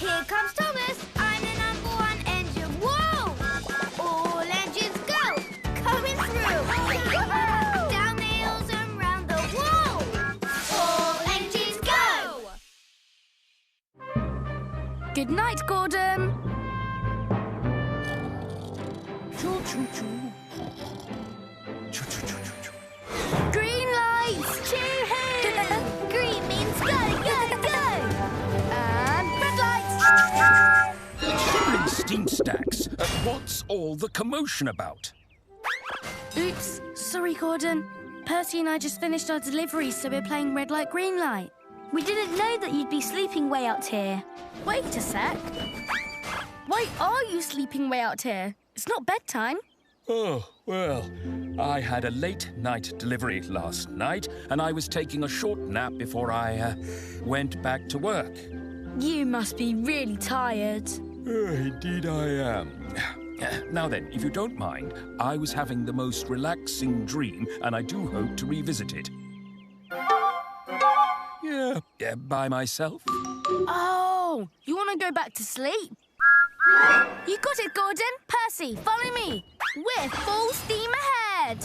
Here comes Thomas. I'm the #1 engine. Whoa! All engines go! Coming through! Down the hills and round the wall! All engines go! Good night, Gordon. Choo-choo-choo. Choo-choo-choo-choo-choo. Green lights! Choo-hoo! Green means go, go, go! And red lights! Shimmering steam stacks. What's all the commotion about? Oops, sorry, Gordon. Percy and I just finished our delivery, so we're playing red light, green light. We didn't know that you'd be sleeping way out here. Wait a sec. Why are you sleeping way out here? It's not bedtime. Oh, well, I had a late night delivery last night, and I was taking a short nap before I went back to work. You must be really tired. Indeed I am. Now then, if you don't mind, I was having the most relaxing dream, and I do hope to revisit it. Yeah, by myself. Oh, you want to go back to sleep? You got it, Gordon. Percy, follow me. We're full steam ahead.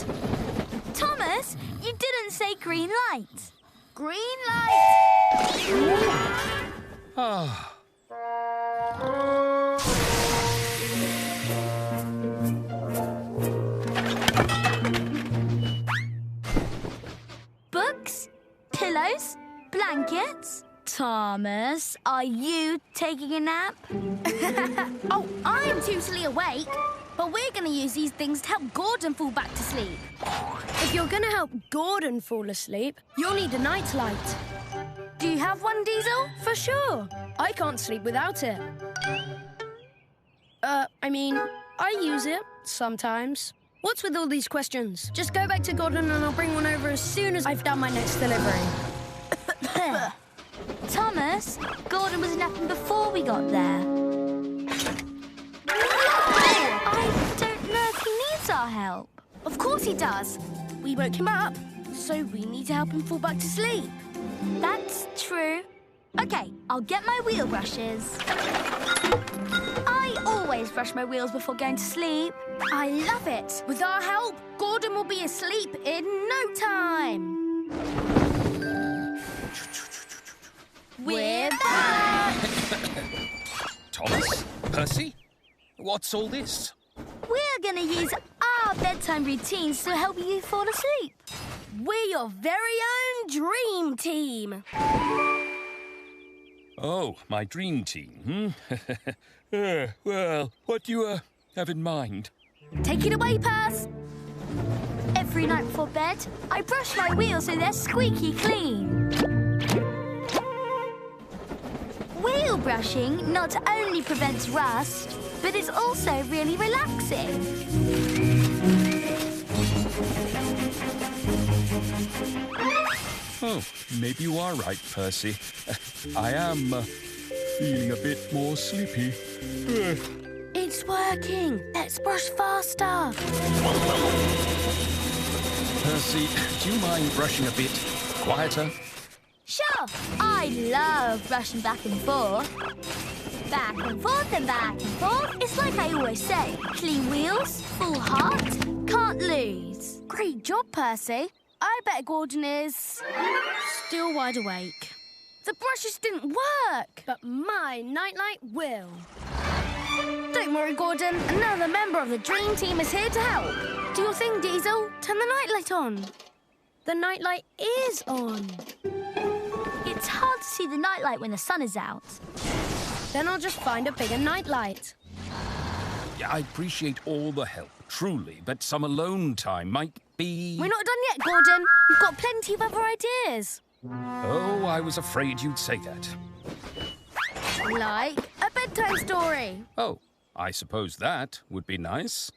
Thomas, you didn't say green light. Green light. Ah. Books, pillows, blankets. Thomas, are you taking a nap? Oh, I'm totally awake. But we're going to use these things to help Gordon fall back to sleep. If you're going to help Gordon fall asleep, you'll need a nightlight. Do you have one, Diesel? For sure. I can't sleep without it. I use it sometimes. What's with all these questions? Just go back to Gordon and I'll bring one over as soon as I've done my next delivery. Thomas, Gordon was napping before we got there. I don't know if he needs our help. Of course he does. We woke him up, so we need to help him fall back to sleep. That's true. Okay, I'll get my wheel brushes. I always brush my wheels before going to sleep. I love it. With our help, Gordon will be asleep in no time. We're back! Thomas? Percy? What's all this? We're going to use our bedtime routines to help you fall asleep. We're your very own dream team. Oh, my dream team, well, what do you have in mind? Take it away, Percy. Every night before bed, I brush my wheels so they're squeaky clean. Wheel brushing not only prevents rust, but it's also really relaxing. Oh, maybe you are right, Percy. I am feeling a bit more sleepy. It's working. Let's brush faster. Percy, do you mind brushing a bit quieter? Sure, I love brushing back and forth. Back and forth and back and forth. It's like I always say, clean wheels, full heart, can't lose. Great job, Percy. I bet Gordon is Still wide awake. The brushes didn't work. But my nightlight will. Don't worry, Gordon. Another member of the dream team is here to help. Do your thing, Diesel. Turn the nightlight on. The nightlight is on. It's hard to see the nightlight when the sun is out. Then I'll just find a bigger nightlight. Yeah, I appreciate all the help, truly, but some alone time might be... We're not done yet, Gordon. You've got plenty of other ideas. Oh, I was afraid you'd say that. Like a bedtime story. Oh, I suppose that would be nice.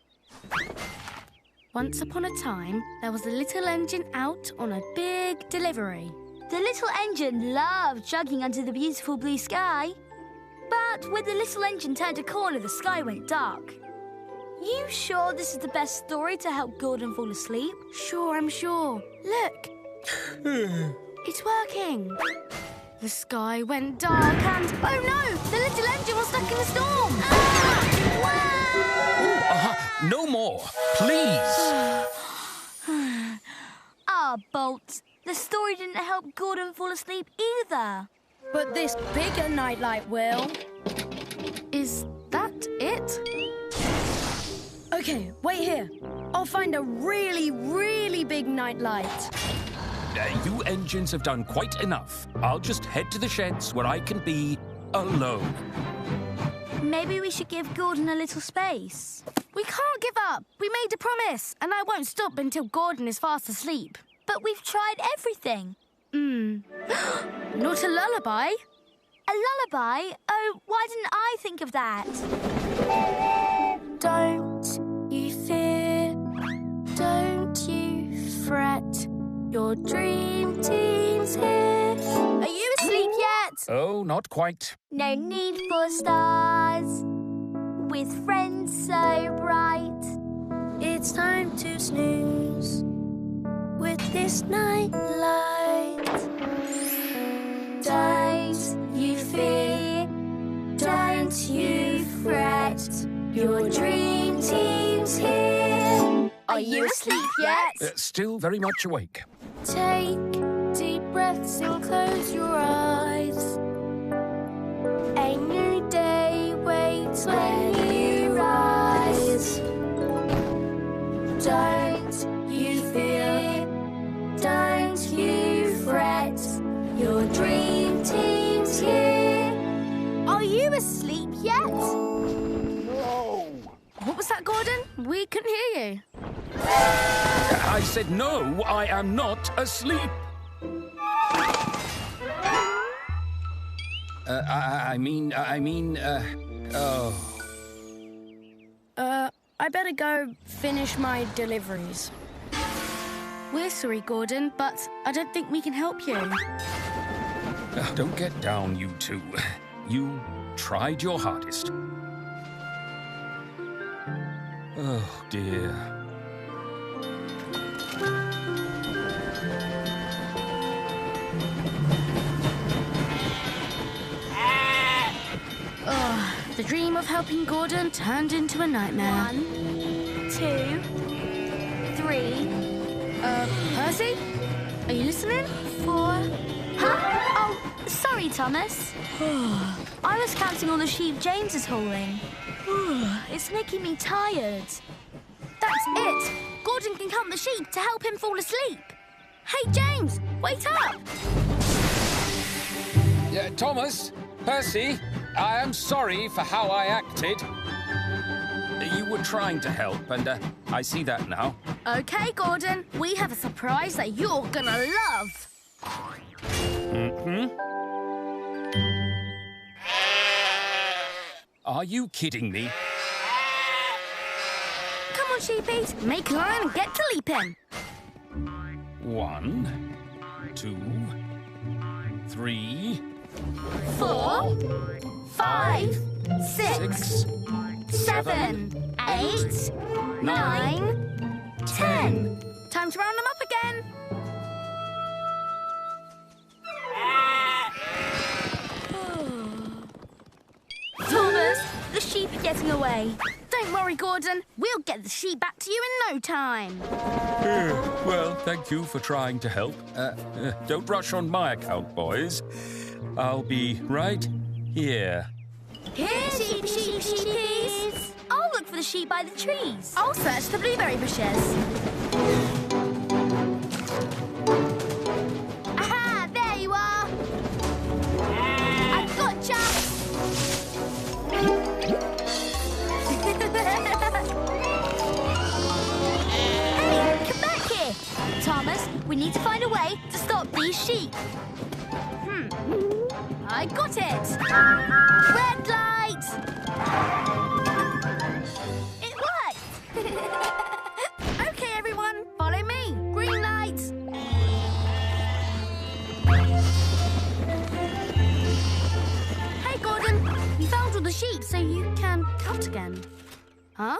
Once upon a time, there was a little engine out on a big delivery. The little engine loved chugging under the beautiful blue sky. But when the little engine turned a corner, the sky went dark. You sure this is the best story to help Gordon fall asleep? Sure, I'm sure. Look. It's working. The sky went dark and... Oh no! The little engine was stuck in the storm! No more, please. Ah, Bolt. The story didn't help Gordon fall asleep either. But this bigger nightlight will. Is that it? Okay, wait here. I'll find a really, really big nightlight. You engines have done quite enough. I'll just head to the sheds where I can be alone. Maybe we should give Gordon a little space. We can't give up. We made a promise, and I won't stop until Gordon is fast asleep. But we've tried everything. Not a lullaby. A lullaby? Oh, why didn't I think of that? Don't you fear, don't you fret. Your dream team's here. Are you asleep yet? Oh, not quite. No need for stars, with friends so bright. It's time to snooze with this night light. Don't you fear, don't you fret. Your dream team's here. Are you asleep yet? Still very much awake. Take deep breaths and close your eyes. A new day waits when you rise. Don't you fear, don't you fret. Your dream team's here. Are you asleep yet? Whoa! What was that, Gordon? We couldn't hear you. I said no, I am not asleep. I better go finish my deliveries. We're sorry, Gordon, but I don't think we can help you. Don't get down, you two. You tried your hardest. Oh, dear. The dream of helping Gordon turned into a nightmare. 1, 2, 3, Percy? Are you listening? 4. Huh? Oh, sorry, Thomas. I was counting all the sheep James is hauling. It's making me tired. That's it! Gordon can count the sheep to help him fall asleep. Hey, James, wait up! Thomas, Percy, I am sorry for how I acted. You were trying to help, and I see that now. Okay, Gordon, we have a surprise that you're gonna love. Are you kidding me? Come on, sheepies, make a line and get to leaping. 1, 2, 3, 4, 5, 6, 7, 8, 9, 10. Time to round them up again. Thomas, the sheep are getting away. Don't worry, Gordon. We'll get the sheep back to you in no time. Well, thank you for trying to help. Don't rush on my account, boys. I'll be right here. Here, sheepies. I'll look for the sheep by the trees. I'll search the blueberry bushes. Aha! There you are! I've gotcha! Hey, come back here. Thomas, we need to find a way to stop these sheep. I got it! Red light! It worked. Okay, everyone, follow me. Green light. Hey, Gordon, we found all the sheep, so you can cut again. Huh?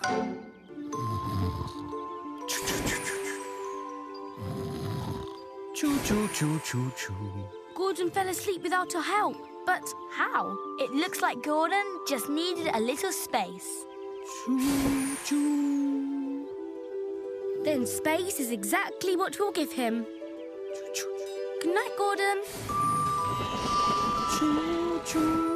Choo, choo, choo, choo, choo. Gordon fell asleep without our help. But how? It looks like Gordon just needed a little space. Then space is exactly what we'll give him. Good night, Gordon. Choo-choo.